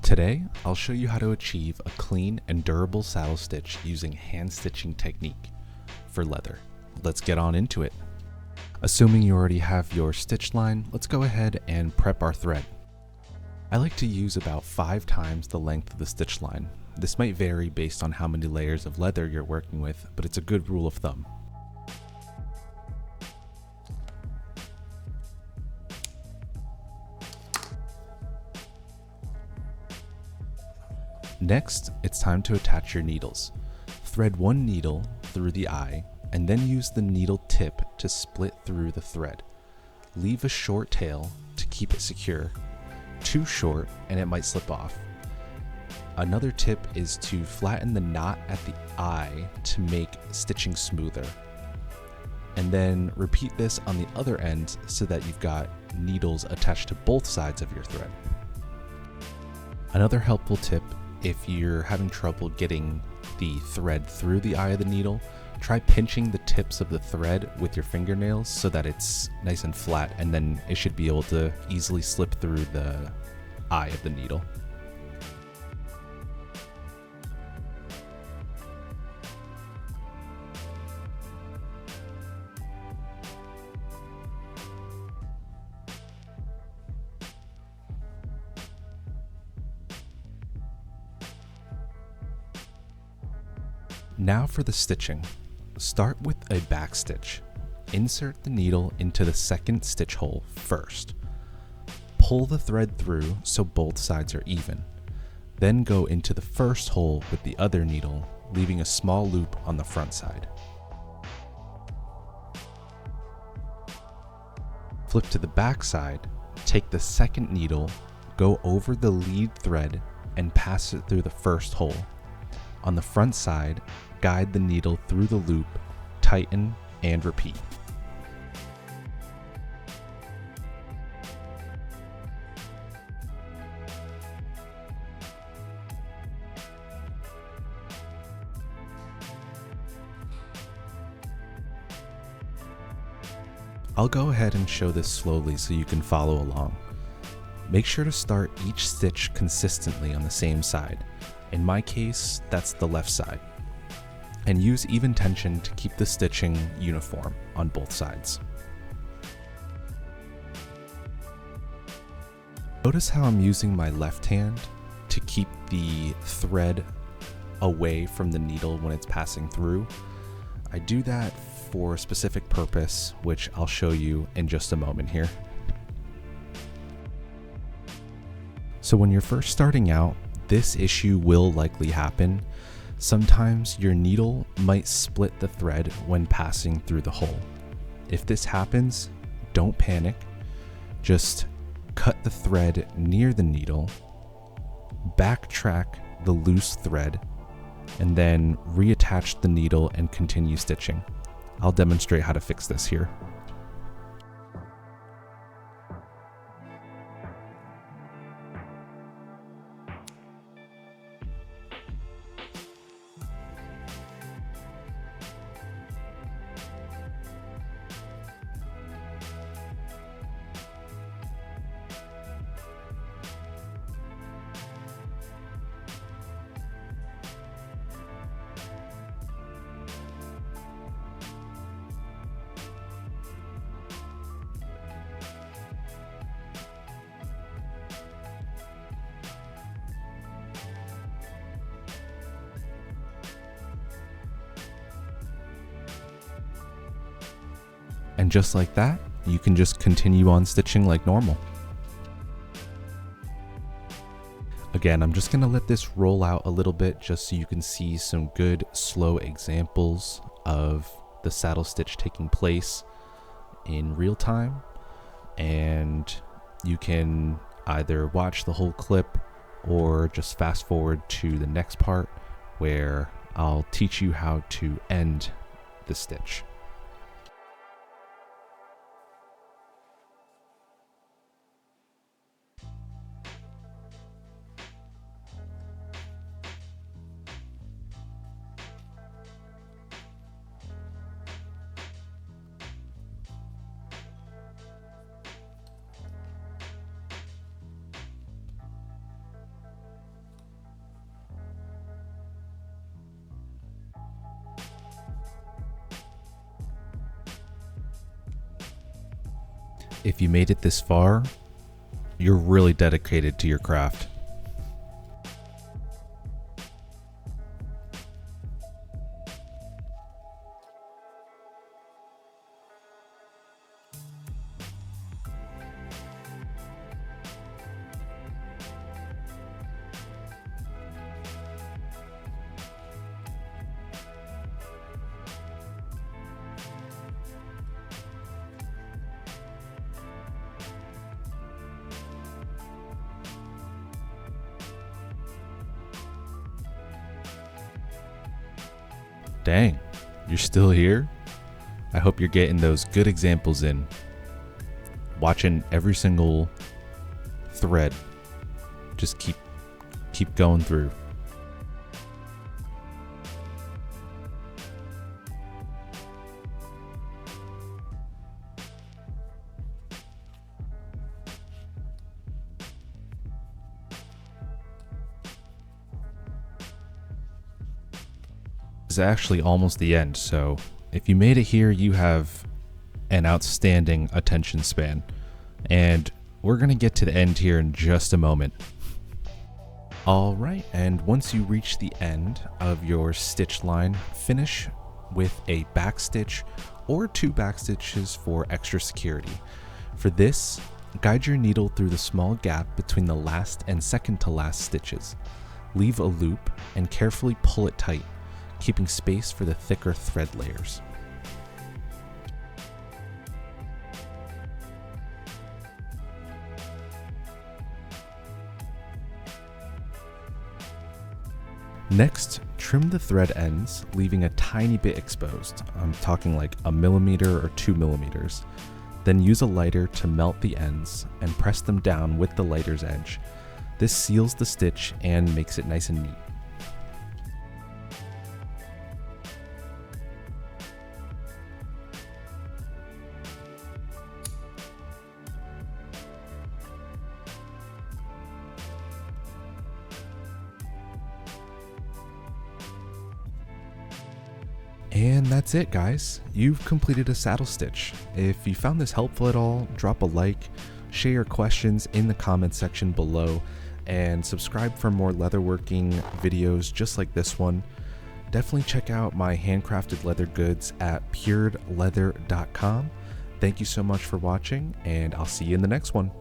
Today, I'll show you how to achieve a clean and durable saddle stitch using hand stitching technique for leather. Let's get on into it. Assuming you already have your stitch line, let's go ahead and prep our thread. I like to use about 5 times the length of the stitch line. This might vary based on how many layers of leather you're working with, but it's a good rule of thumb. Next, it's time to attach your needles. Thread one needle through the eye and then use the needle tip to split through the thread. Leave a short tail to keep it secure. Too short and it might slip off. Another tip is to flatten the knot at the eye to make stitching smoother. And then repeat this on the other end so that you've got needles attached to both sides of your thread. Another helpful tip, if you're having trouble getting the thread through the eye of the needle, try pinching the tips of the thread with your fingernails so that it's nice and flat, and then it should be able to easily slip through the eye of the needle. Now for the stitching. Start with a backstitch. Insert the needle into the second stitch hole first. Pull the thread through so both sides are even. Then go into the first hole with the other needle, leaving a small loop on the front side. Flip to the back side, take the second needle, go over the lead thread, and pass it through the first hole. On the front side, guide the needle through the loop, tighten, and repeat. I'll go ahead and show this slowly so you can follow along. Make sure to start each stitch consistently on the same side. In my case, that's the left side. And use even tension to keep the stitching uniform on both sides. Notice how I'm using my left hand to keep the thread away from the needle when it's passing through. I do that for a specific purpose, which I'll show you in just a moment here. So when you're first starting out, this issue will likely happen. Sometimes your needle might split the thread when passing through the hole. If this happens, don't panic. Just cut the thread near the needle, backtrack the loose thread, and then reattach the needle and continue stitching. I'll demonstrate how to fix this here. And just like that, you can just continue on stitching like normal. Again, I'm just going to let this roll out a little bit just so you can see some good slow examples of the saddle stitch taking place in real time. And you can either watch the whole clip or just fast forward to the next part where I'll teach you how to end the stitch. If you made it this far, you're really dedicated to your craft. Dang, you're still here? I hope you're getting those good examples in. Watching every single thread. Just keep going through. Is actually almost the end, so if you made it here, you have an outstanding attention span. And we're gonna get to the end here in just a moment. Alright, and once you reach the end of your stitch line, finish with a backstitch or 2 backstitches for extra security. For this, guide your needle through the small gap between the last and second to last stitches. Leave a loop and carefully pull it tight, keeping space for the thicker thread layers. Next, trim the thread ends, leaving a tiny bit exposed. I'm talking like 1 millimeter or 2 millimeters. Then use a lighter to melt the ends and press them down with the lighter's edge. This seals the stitch and makes it nice and neat. And that's it, guys. You've completed a saddle stitch. If you found this helpful at all, drop a like, share your questions in the comment section below, and subscribe for more leatherworking videos just like this one. Definitely check out my handcrafted leather goods at puredleather.com. Thank you so much for watching, and I'll see you in the next one.